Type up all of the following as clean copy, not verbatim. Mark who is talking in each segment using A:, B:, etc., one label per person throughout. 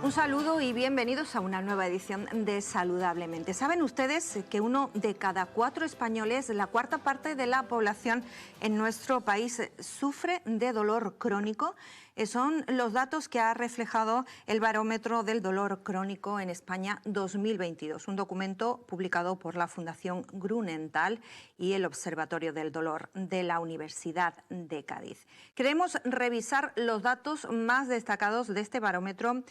A: Un saludo y bienvenidos a una nueva edición de Saludablemente. ¿Saben ustedes que uno de cada 4 españoles, la cuarta parte de la población en nuestro país, sufre de dolor crónico? Son los datos que ha reflejado el Barómetro del Dolor Crónico en España 2022, un documento publicado por la Fundación Grunenthal y el Observatorio del Dolor de la Universidad de Cádiz. Queremos revisar los datos más destacados de este barómetro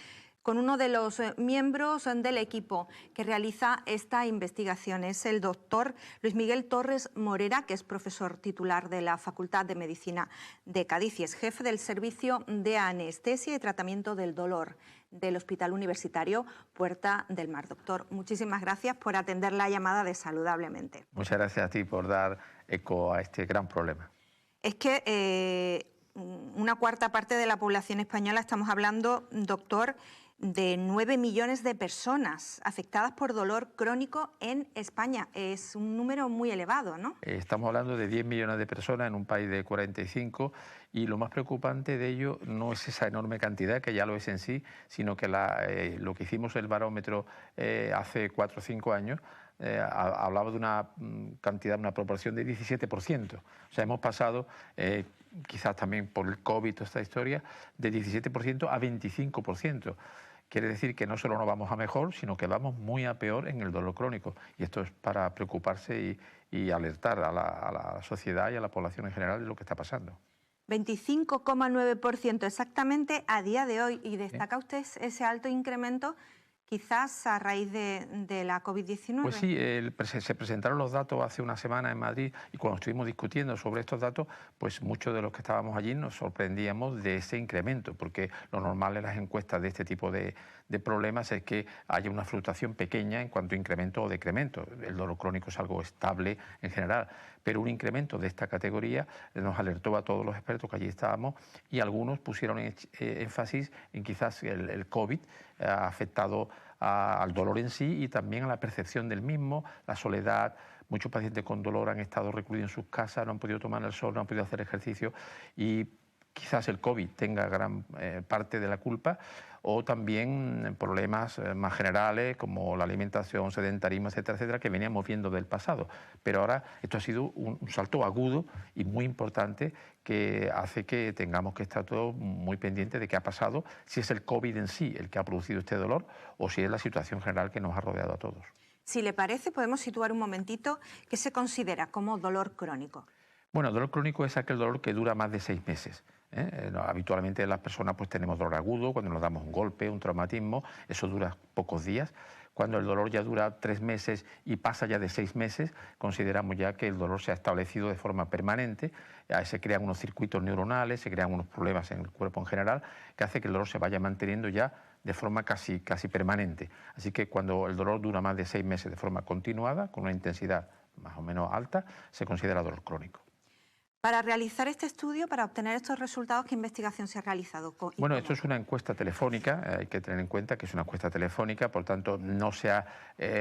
A: con uno de los miembros del equipo que realiza esta investigación. Es el doctor Luis Miguel Torres Morera, que es profesor titular de la Facultad de Medicina de Cádiz y es jefe del Servicio de Anestesia y Tratamiento del Dolor del Hospital Universitario Puerta del Mar. Doctor, muchísimas gracias por atender la llamada de Saludablemente.
B: Muchas gracias a ti por dar eco a este gran problema.
A: Es que una cuarta parte de la población española, estamos hablando, doctor, de 9 millones de personas afectadas por dolor crónico en España. Es un número muy elevado, ¿no?
B: Estamos hablando de 10 millones de personas en un país de 45 y lo más preocupante de ello no es esa enorme cantidad, que ya lo es en sí, sino que lo que hicimos el barómetro hace 4 o 5 años hablaba de una cantidad, una proporción de 17%. O sea, hemos pasado, quizás también por el COVID, toda esta historia, de 17% a 25%. Quiere decir que no solo no vamos a mejor, sino que vamos muy a peor en el dolor crónico. Y esto es para preocuparse y alertar a la sociedad y a la población en general de lo que está pasando.
A: 25,9% exactamente a día de hoy. Y destaca usted ese alto incremento quizás a raíz de la COVID-19.
B: Pues sí, se presentaron los datos hace una semana en Madrid y cuando estuvimos discutiendo sobre estos datos, pues muchos de los que estábamos allí nos sorprendíamos de ese incremento, porque lo normal en las encuestas de este tipo de problemas es que haya una fluctuación pequeña en cuanto a incremento o decremento. El dolor crónico es algo estable en general, pero un incremento de esta categoría nos alertó a todos los expertos que allí estábamos y algunos pusieron énfasis en quizás el COVID ha afectado al dolor en sí y también a la percepción del mismo, la soledad. Muchos pacientes con dolor han estado recluidos en sus casas, no han podido tomar el sol, no han podido hacer ejercicio y quizás el COVID tenga gran parte de la culpa o también problemas más generales como la alimentación, sedentarismo, etcétera, etcétera, que veníamos viendo del pasado. Pero ahora esto ha sido un salto agudo y muy importante que hace que tengamos que estar todos muy pendientes de qué ha pasado, si es el COVID en sí el que ha producido este dolor o si es la situación general que nos ha rodeado a todos.
A: Si le parece, podemos situar un momentito qué se considera como dolor crónico.
B: Bueno, el dolor crónico es aquel dolor que dura más de 6 meses. Habitualmente las personas pues tenemos dolor agudo cuando nos damos un golpe, un traumatismo, eso dura pocos días. Cuando el dolor ya dura 3 meses y pasa ya de 6 meses, consideramos ya que el dolor se ha establecido de forma permanente, se crean unos circuitos neuronales, se crean unos problemas en el cuerpo en general, que hace que el dolor se vaya manteniendo ya de forma casi permanente. Así que cuando el dolor dura más de 6 meses de forma continuada, con una intensidad más o menos alta, se considera dolor crónico.
A: Para realizar este estudio, para obtener estos resultados, ¿qué investigación se ha realizado?
B: Bueno, esto es una encuesta telefónica, hay que tener en cuenta que es una encuesta telefónica, por tanto no se ha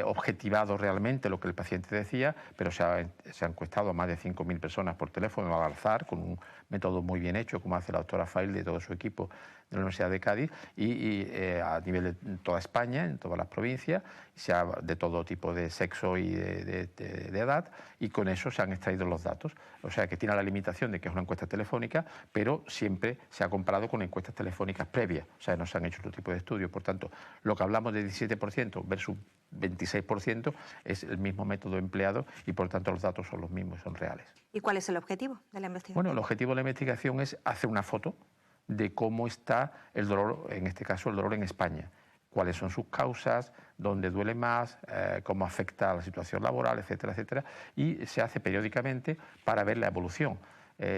B: objetivado realmente lo que el paciente decía, pero se ha encuestado a más de 5.000 personas por teléfono al azar, con un método muy bien hecho, como hace la doctora Fail de todo su equipo de la Universidad de Cádiz, y a nivel de toda España, en todas las provincias, de todo tipo de sexo y de edad, y con eso se han extraído los datos. O sea que tiene la limitación de que es una encuesta telefónica, pero siempre se ha comparado con encuestas telefónicas previas, o sea, no se han hecho otro tipo de estudios. Por tanto, lo que hablamos de 17% versus 26% es el mismo método empleado y, por tanto, los datos son los mismos, son reales.
A: ¿Y cuál es el objetivo de la investigación?
B: Bueno, el objetivo de la investigación es hacer una foto de cómo está el dolor, en este caso el dolor en España, cuáles son sus causas, dónde duele más, cómo afecta a la situación laboral, etcétera, etcétera, y se hace periódicamente para ver la evolución.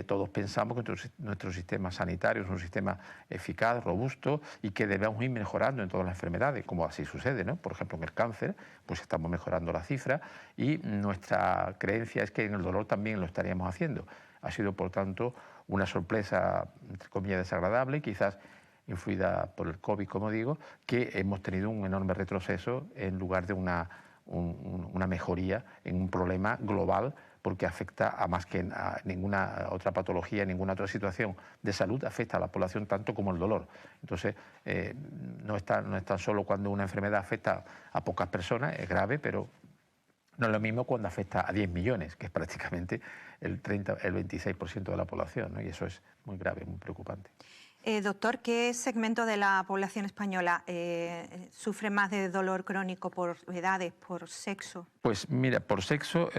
B: Todos pensamos que nuestro sistema sanitario es un sistema eficaz, robusto y que debemos ir mejorando en todas las enfermedades, como así sucede, ¿no? Por ejemplo, en el cáncer, pues estamos mejorando la cifra y nuestra creencia es que en el dolor también lo estaríamos haciendo. Ha sido, por tanto, una sorpresa, entre comillas, desagradable, quizás influida por el COVID, como digo, que hemos tenido un enorme retroceso en lugar de una mejoría en un problema global porque afecta a más que a ninguna otra patología, ninguna otra situación de salud, afecta a la población tanto como el dolor. Entonces, no es tan solo cuando una enfermedad afecta a pocas personas, es grave, pero no es lo mismo cuando afecta a 10 millones, que es prácticamente el 26% de la población, ¿no? Y eso es muy grave, muy preocupante.
A: Doctor, ¿qué segmento de la población española sufre más de dolor crónico por edades, por sexo?
B: Pues mira, por sexo,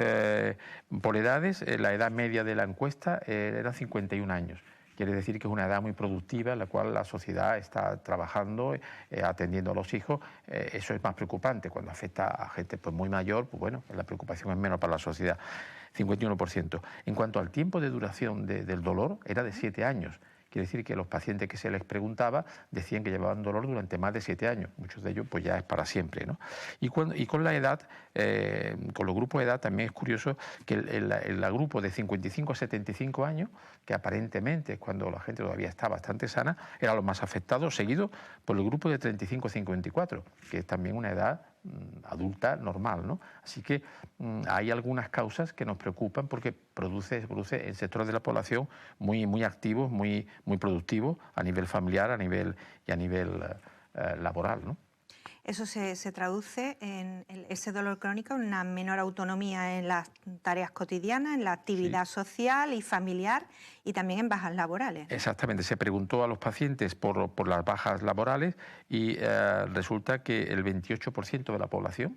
B: por edades, la edad media de la encuesta era 51 años. Quiere decir que es una edad muy productiva en la cual la sociedad está trabajando, atendiendo a los hijos. Eso es más preocupante. Cuando afecta a gente pues, muy mayor, pues bueno, la preocupación es menos para la sociedad. 51%. En cuanto al tiempo de duración del dolor, era de 7 años. Quiere decir que los pacientes que se les preguntaba decían que llevaban dolor durante más de 7 años. Muchos de ellos pues ya es para siempre, ¿no? Y con la edad, con los grupos de edad también es curioso que el grupo de 55 a 75 años, que aparentemente cuando la gente todavía está bastante sana, era los más afectados, seguido por el grupo de 35 a 54, que es también una edad adulta normal, ¿no? Así que hay algunas causas que nos preocupan porque produce en sectores de la población muy activos, muy productivos a nivel familiar a nivel laboral, ¿no?
A: Eso se traduce en ese dolor crónico, en una menor autonomía en las tareas cotidianas, en la actividad social y familiar y también en bajas laborales.
B: Exactamente, se preguntó a los pacientes por las bajas laborales y resulta que el 28% de la población,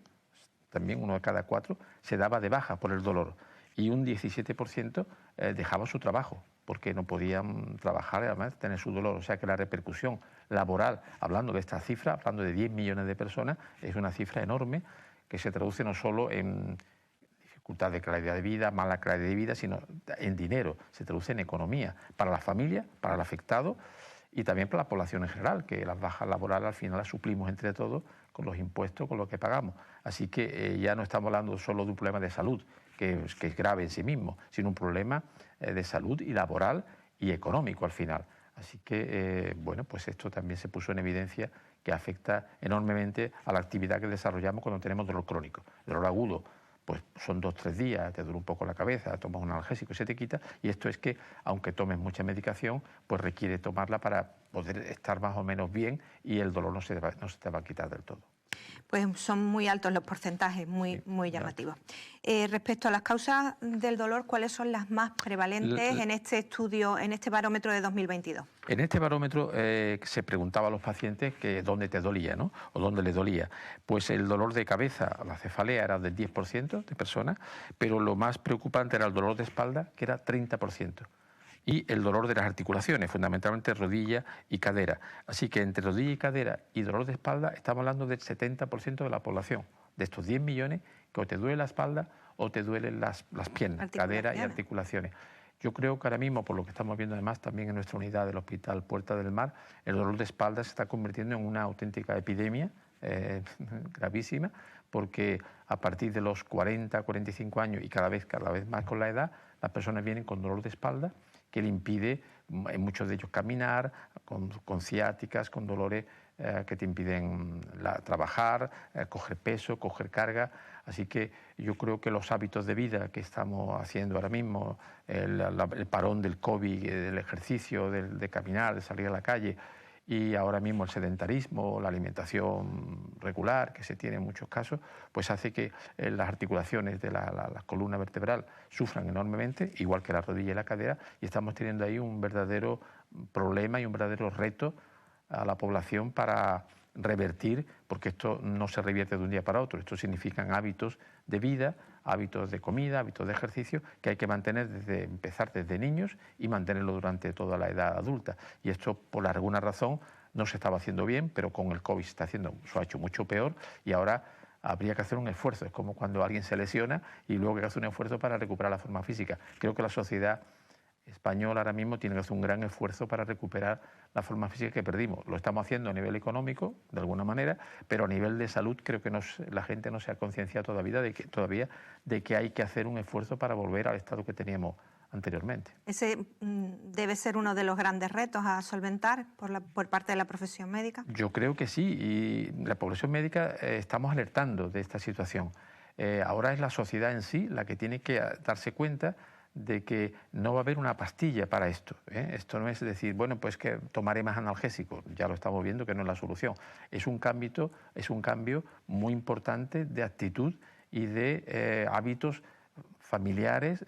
B: también 1 de cada 4, se daba de baja por el dolor y un 17% dejaba su trabajo porque no podían trabajar y además tener su dolor. O sea que la repercusión laboral, hablando de esta cifra, hablando de 10 millones de personas, es una cifra enorme que se traduce no solo en dificultad de calidad de vida, mala calidad de vida, sino en dinero, se traduce en economía para la familia, para el afectado y también para la población en general, que las bajas laborales al final las suplimos entre todos con los impuestos, con lo que pagamos. Así que ya no estamos hablando solo de un problema de salud, que es grave en sí mismo, sino un problema de salud y laboral y económico al final. Así que, bueno, pues esto también se puso en evidencia que afecta enormemente a la actividad que desarrollamos cuando tenemos dolor crónico. El dolor agudo, pues son 2 o 3 días, te duele un poco la cabeza, tomas un analgésico y se te quita, y esto es que, aunque tomes mucha medicación, pues requiere tomarla para poder estar más o menos bien y el dolor no se te va a quitar del todo.
A: Pues son muy altos los porcentajes, muy llamativos. Respecto a las causas del dolor, ¿cuáles son las más prevalentes en este estudio, en este barómetro de 2022?
B: En este barómetro se preguntaba a los pacientes que dónde te dolía, ¿no? O dónde les dolía. Pues el dolor de cabeza, la cefalea, era del 10% de personas, pero lo más preocupante era el dolor de espalda, que era 30%. Y el dolor de las articulaciones, fundamentalmente rodilla y cadera. Así que entre rodilla y cadera y dolor de espalda estamos hablando del 70% de la población, de estos 10 millones, que o te duele la espalda o te duelen las piernas, cadera y articulaciones. Yo creo que ahora mismo, por lo que estamos viendo además también en nuestra unidad del Hospital Puerta del Mar, el dolor de espalda se está convirtiendo en una auténtica epidemia gravísima, porque a partir de los 40, 45 años y cada vez más con la edad, las personas vienen con dolor de espalda que le impide en muchos de ellos caminar, con ciáticas, con dolores que te impiden trabajar, coger peso, coger carga. Así que yo creo que los hábitos de vida que estamos haciendo ahora mismo, el parón del COVID, del ejercicio, de caminar, de salir a la calle, y ahora mismo el sedentarismo, la alimentación regular que se tiene en muchos casos, pues hace que las articulaciones de la columna vertebral sufran enormemente, igual que la rodilla y la cadera, y estamos teniendo ahí un verdadero problema y un verdadero reto a la población para revertir, porque esto no se revierte de un día para otro, esto significan hábitos de vida, hábitos de comida, hábitos de ejercicio que hay que mantener empezar desde niños y mantenerlo durante toda la edad adulta. Y esto por alguna razón no se estaba haciendo bien, pero con el COVID se ha hecho mucho peor y ahora habría que hacer un esfuerzo. Es como cuando alguien se lesiona y luego hay que hacer un esfuerzo para recuperar la forma física. Creo que la sociedad española ahora mismo tiene que hacer un gran esfuerzo para recuperar la forma física que perdimos. Lo estamos haciendo a nivel económico, de alguna manera, pero a nivel de salud creo que la gente no se ha concienciado todavía de que hay que hacer un esfuerzo para volver al estado que teníamos anteriormente.
A: Ese debe ser uno de los grandes retos a solventar por parte de la profesión médica.
B: Yo creo que sí, y la profesión médica estamos alertando de esta situación. Ahora es la sociedad en sí la que tiene que darse cuenta de que no va a haber una pastilla para esto. Esto no es decir, bueno, pues que tomaré más analgésicos, ya lo estamos viendo que no es la solución. Es un cambio muy importante de actitud y de hábitos familiares,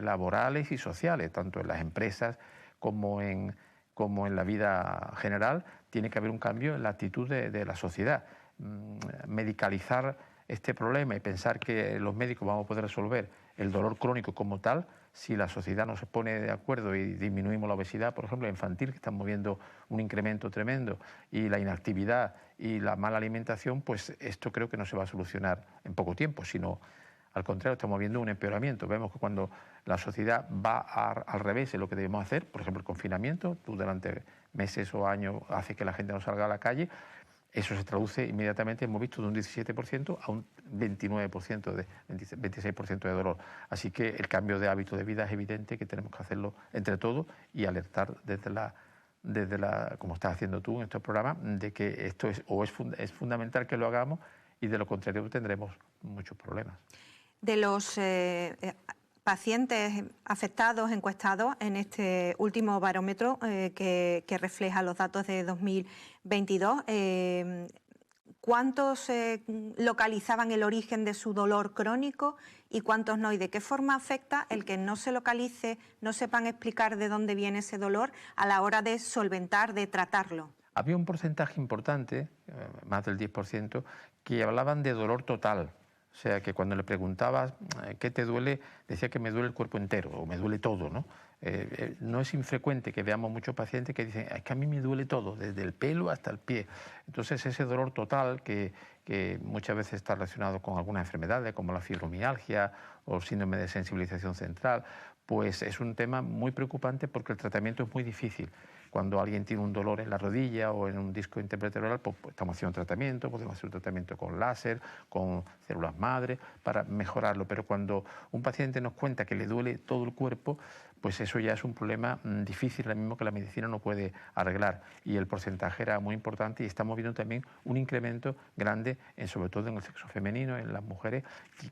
B: laborales y sociales, tanto en las empresas como en la vida general. Tiene que haber un cambio en la actitud de la sociedad. Medicalizar este problema y pensar que los médicos vamos a poder resolver el dolor crónico como tal, si la sociedad no se pone de acuerdo y disminuimos la obesidad, por ejemplo, infantil, que estamos viendo un incremento tremendo, y la inactividad y la mala alimentación, pues esto creo que no se va a solucionar en poco tiempo, sino al contrario, estamos viendo un empeoramiento. Vemos que cuando la sociedad va al revés de lo que debemos hacer, por ejemplo, el confinamiento, tú durante meses o años hace que la gente no salga a la calle, eso se traduce inmediatamente, hemos visto, de un 17% a un 29%, 26% de dolor. Así que el cambio de hábito de vida es evidente que tenemos que hacerlo entre todos y alertar como estás haciendo tú en estos programas, de que esto es fundamental que lo hagamos, y de lo contrario tendremos muchos problemas.
A: De los pacientes afectados, encuestados en este último barómetro que refleja los datos de 2022, ¿cuántos localizaban el origen de su dolor crónico y cuántos no? ¿Y de qué forma afecta el que no se localice, no sepan explicar de dónde viene ese dolor a la hora de solventar, de tratarlo?
B: Había un porcentaje importante, más del 10%, que hablaban de dolor total. O sea, que cuando le preguntabas qué te duele, decía que me duele el cuerpo entero o me duele todo, ¿no? No es infrecuente que veamos muchos pacientes que dicen, es que a mí me duele todo, desde el pelo hasta el pie. Entonces, ese dolor total que muchas veces está relacionado con algunas enfermedades como la fibromialgia o síndrome de sensibilización central, pues es un tema muy preocupante porque el tratamiento es muy difícil. Cuando alguien tiene un dolor en la rodilla o en un disco intervertebral, pues estamos haciendo un tratamiento, podemos hacer un tratamiento con láser, con células madre, para mejorarlo. Pero cuando un paciente nos cuenta que le duele todo el cuerpo, pues eso ya es un problema difícil, ahora mismo, que la medicina no puede arreglar. Y el porcentaje era muy importante, y estamos viendo también un incremento grande, sobre todo en el sexo femenino, en las mujeres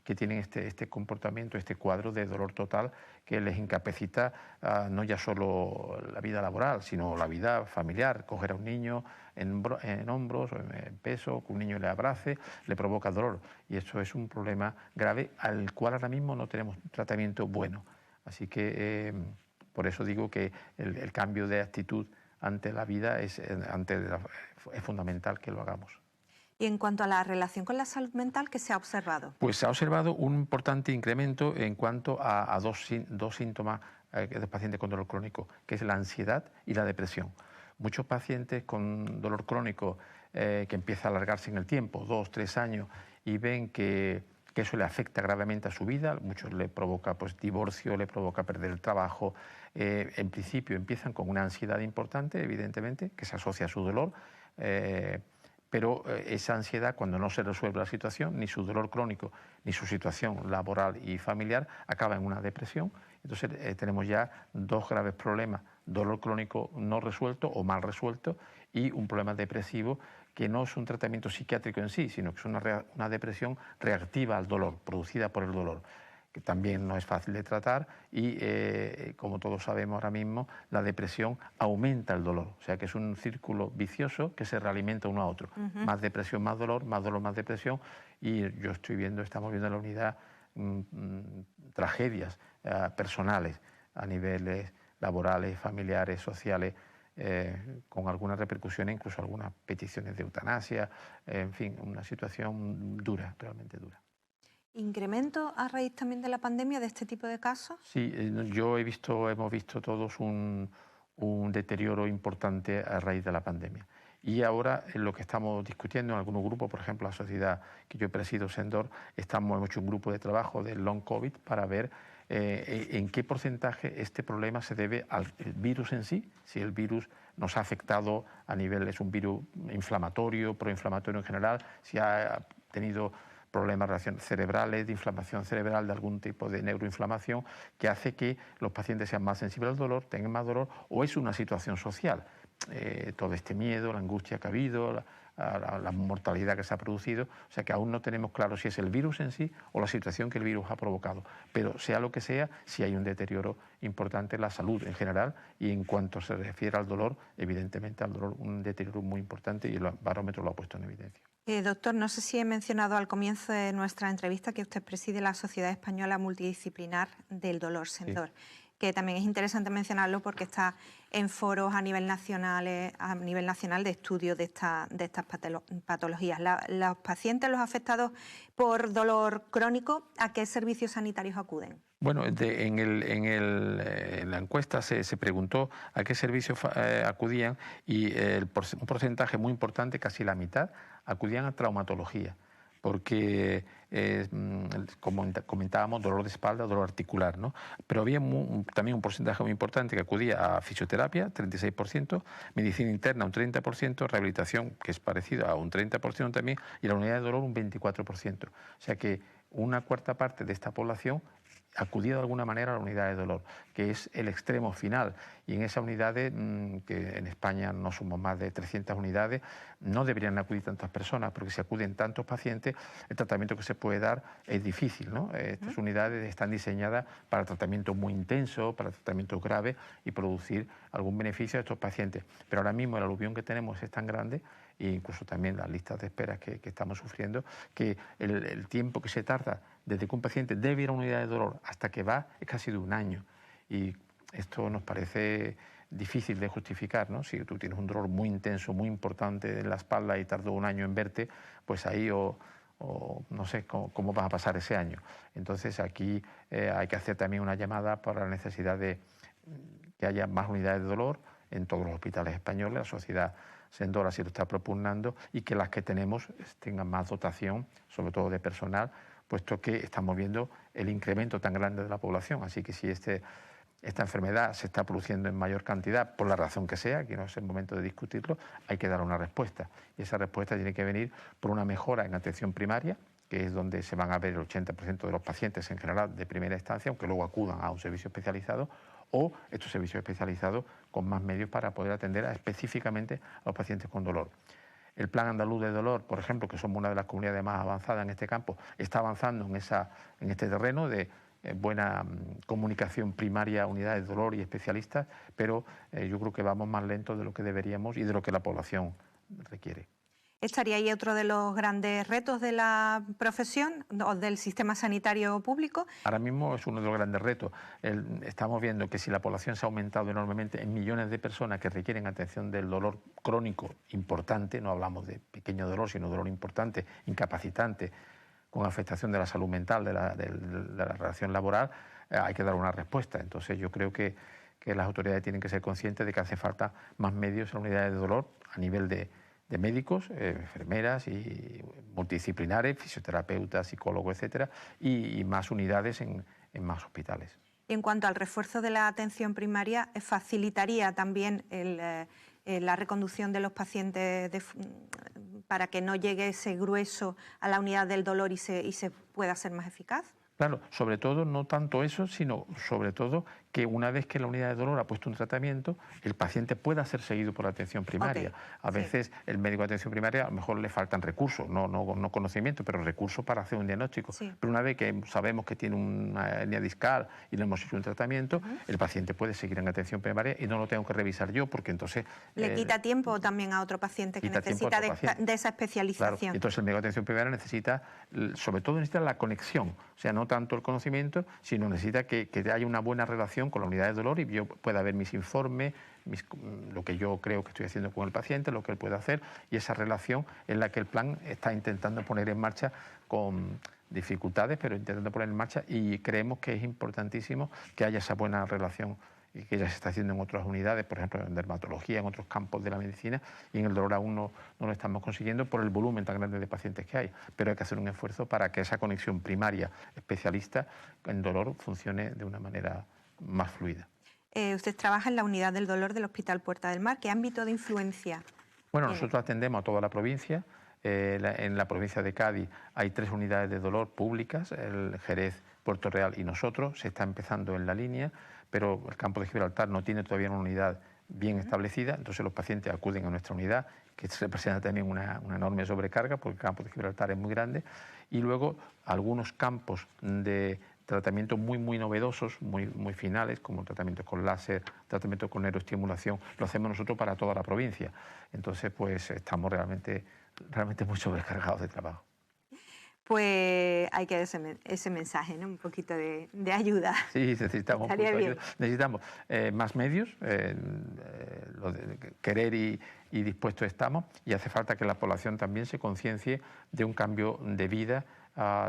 B: que tienen este comportamiento, este cuadro de dolor total, que les incapacita no ya solo la vida laboral, sino la vida familiar. Coger a un niño en hombros o en peso, que un niño le abrace, le provoca dolor. Y eso es un problema grave al cual ahora mismo no tenemos tratamiento bueno. Así que por eso digo que el cambio de actitud ante la vida es fundamental que lo hagamos.
A: Y en cuanto a la relación con la salud mental, ¿qué se ha observado?
B: Pues se ha observado un importante incremento en cuanto a dos síntomas de pacientes con dolor crónico, que es la ansiedad y la depresión. Muchos pacientes con dolor crónico que empieza a alargarse en el tiempo, 2, 3 años, y ven que eso le afecta gravemente a su vida, muchos le provoca pues divorcio, le provoca perder el trabajo. En principio empiezan con una ansiedad importante, evidentemente, que se asocia a su dolor, pero esa ansiedad, cuando no se resuelve la situación, ni su dolor crónico, ni su situación laboral y familiar, acaba en una depresión. Entonces tenemos ya dos graves problemas: dolor crónico no resuelto o mal resuelto, y un problema depresivo que no es un tratamiento psiquiátrico en sí, sino que es una depresión reactiva al dolor, producida por el dolor, que también no es fácil de tratar. Y como todos sabemos ahora mismo, la depresión aumenta el dolor, o sea que es un círculo vicioso que se realimenta uno a otro. Más depresión, más dolor, más depresión. Y estamos viendo en la unidad tragedias personales a niveles laborales, familiares, sociales, con algunas repercusiones, incluso algunas peticiones de eutanasia, en fin, una situación dura, realmente dura.
A: ¿Incremento a raíz también de la pandemia de este tipo de casos?
B: Sí, hemos visto todos un deterioro importante a raíz de la pandemia. Y ahora en lo que estamos discutiendo en algunos grupos, por ejemplo, la sociedad que yo presido, Sendor, hemos hecho un grupo de trabajo del long COVID para ver en qué porcentaje este problema se debe al virus en sí, si el virus nos ha afectado a nivel, es un virus inflamatorio, proinflamatorio en general, si ha tenido problemas cerebrales, de inflamación cerebral, de algún tipo de neuroinflamación, que hace que los pacientes sean más sensibles al dolor, tengan más dolor, o es una situación social. Todo este miedo, la angustia que ha habido, a la mortalidad que se ha producido. O sea que aún no tenemos claro si es el virus en sí o la situación que el virus ha provocado. Pero sea lo que sea, sí hay un deterioro importante en la salud en general, y en cuanto se refiere al dolor, evidentemente al dolor un deterioro muy importante, y el barómetro lo ha puesto en evidencia.
A: Doctor, no sé si he mencionado al comienzo de nuestra entrevista que usted preside la Sociedad Española Multidisciplinar del Dolor, SENDOR, sí, que también es interesante mencionarlo porque está en foros a nivel nacional de estudio de estas patologías. Los pacientes, los afectados por dolor crónico, ¿a qué servicios sanitarios acuden?
B: Bueno, en la encuesta se preguntó a qué servicios acudían, y un porcentaje muy importante, casi la mitad, acudían a traumatología, porque, como comentábamos, dolor de espalda, dolor articular, ¿no? Pero había también un porcentaje muy importante que acudía a fisioterapia, 36%, medicina interna un 30%, rehabilitación, que es parecido a un 30% también, y la unidad de dolor un 24%. O sea que una cuarta parte de esta población acudía de alguna manera a la unidad de dolor, que es el extremo final. Y en esas unidades, que en España no somos más de 300 unidades, no deberían acudir tantas personas, porque si acuden tantos pacientes, el tratamiento que se puede dar es difícil, ¿no? Estas unidades están diseñadas para tratamiento muy intenso, para tratamiento grave, y producir algún beneficio a estos pacientes. Pero ahora mismo el aluvión que tenemos es tan grande, e incluso también las listas de espera que estamos sufriendo, que el tiempo que se tarda desde que un paciente debe ir a una unidad de dolor hasta que va es casi de un año. Y esto nos parece difícil de justificar, ¿no? Si tú tienes un dolor muy intenso, muy importante en la espalda y tardó un año en verte, pues ahí o no sé cómo vas a pasar ese año. Entonces aquí hay que hacer también una llamada para la necesidad de que haya más unidades de dolor en todos los hospitales españoles. La sociedad SENDOR así lo está propugnando, y que las que tenemos tengan más dotación, sobre todo de personal, puesto que estamos viendo el incremento tan grande de la población. Así que si esta enfermedad se está produciendo en mayor cantidad, por la razón que sea, que no es el momento de discutirlo, hay que dar una respuesta. Y esa respuesta tiene que venir por una mejora en atención primaria, que es donde se van a ver el 80% de los pacientes en general de primera instancia, aunque luego acudan a un servicio especializado, o estos servicios especializados con más medios para poder atender específicamente a los pacientes con dolor. El Plan Andaluz de Dolor, por ejemplo, que somos una de las comunidades más avanzadas en este campo, está avanzando en este terreno de buena comunicación primaria, unidades de dolor y especialistas, pero yo creo que vamos más lento de lo que deberíamos y de lo que la población requiere.
A: ¿Estaría ahí otro de los grandes retos de la profesión o del sistema sanitario público?
B: Ahora mismo es uno de los grandes retos. Estamos viendo que si la población se ha aumentado enormemente en millones de personas que requieren atención del dolor crónico importante, no hablamos de pequeño dolor, sino dolor importante, incapacitante, con afectación de la salud mental, de la relación laboral, hay que dar una respuesta. Entonces yo creo que las autoridades tienen que ser conscientes de que hace falta más medios en unidades de dolor a nivel de médicos, enfermeras y multidisciplinares, fisioterapeutas, psicólogos, etcétera, y más unidades en más hospitales.
A: En cuanto al refuerzo de la atención primaria, ¿facilitaría también la reconducción de los pacientes para que no llegue ese grueso a la unidad del dolor y se pueda ser más eficaz?
B: Claro, sobre todo no tanto eso, sino sobre todo que una vez que la unidad de dolor ha puesto un tratamiento, el paciente pueda ser seguido por la atención primaria. A veces el médico de atención primaria a lo mejor le faltan recursos, no conocimiento, pero recursos para hacer un diagnóstico. Pero una vez que sabemos que tiene una hernia discal y le hemos hecho un tratamiento, el paciente puede seguir en atención primaria y no lo tengo que revisar yo, porque entonces...
A: Le quita tiempo también a otro paciente que necesita de esa especialización.
B: Claro. Entonces el médico de atención primaria necesita, sobre todo necesita la conexión, o sea, no tanto el conocimiento, sino necesita que haya una buena relación con la unidad de dolor y yo pueda ver mis informes, lo que yo creo que estoy haciendo con el paciente, lo que él puede hacer, y esa relación es la que el plan está intentando poner en marcha con dificultades, pero intentando poner en marcha, y creemos que es importantísimo que haya esa buena relación, y que ya se está haciendo en otras unidades, por ejemplo en dermatología, en otros campos de la medicina, y en el dolor aún no lo estamos consiguiendo por el volumen tan grande de pacientes que hay, pero hay que hacer un esfuerzo para que esa conexión primaria especialista en dolor funcione de una manera más fluida.
A: Usted trabaja en la unidad del dolor del Hospital Puerta del Mar. ¿Qué ámbito de influencia?
B: Bueno, nosotros atendemos a toda la provincia. En la provincia de Cádiz hay 3 unidades de dolor públicas, el Jerez, Puerto Real y nosotros. Se está empezando en la línea, pero el campo de Gibraltar no tiene todavía una unidad bien establecida, entonces los pacientes acuden a nuestra unidad, que representa también una enorme sobrecarga, porque el campo de Gibraltar es muy grande, y luego algunos campos de tratamientos muy novedosos, muy finales, como tratamientos con láser, tratamientos con neuroestimulación, lo hacemos nosotros para toda la provincia. Entonces, pues estamos realmente muy sobrecargados de trabajo.
A: Pues hay que dar ese mensaje, ¿no? Un poquito de ayuda.
B: Sí, necesitamos, necesitamos más medios, querer y dispuestos estamos, y hace falta que la población también se conciencie de un cambio de vida,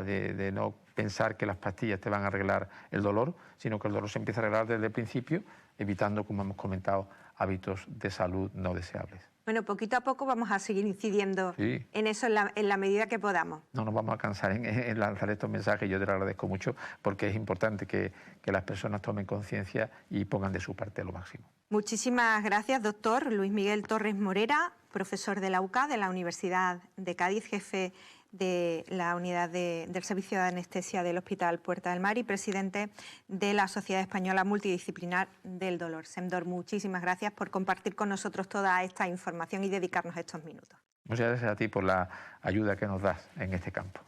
B: de no pensar que las pastillas te van a arreglar el dolor, sino que el dolor se empieza a arreglar desde el principio, evitando, como hemos comentado, hábitos de salud no deseables.
A: Bueno, poquito a poco vamos a seguir incidiendo en eso en la medida que podamos.
B: No nos vamos a cansar en lanzar estos mensajes. Yo te lo agradezco mucho porque es importante que las personas tomen conciencia y pongan de su parte lo máximo.
A: Muchísimas gracias, doctor Luis Miguel Torres Morera, profesor de la UCA, de la Universidad de Cádiz, jefe de la unidad del Servicio de Anestesia del Hospital Puerta del Mar y presidente de la Sociedad Española Multidisciplinar del Dolor, SEMDOR. Muchísimas gracias por compartir con nosotros toda esta información y dedicarnos estos minutos.
B: Muchas gracias a ti por la ayuda que nos das en este campo.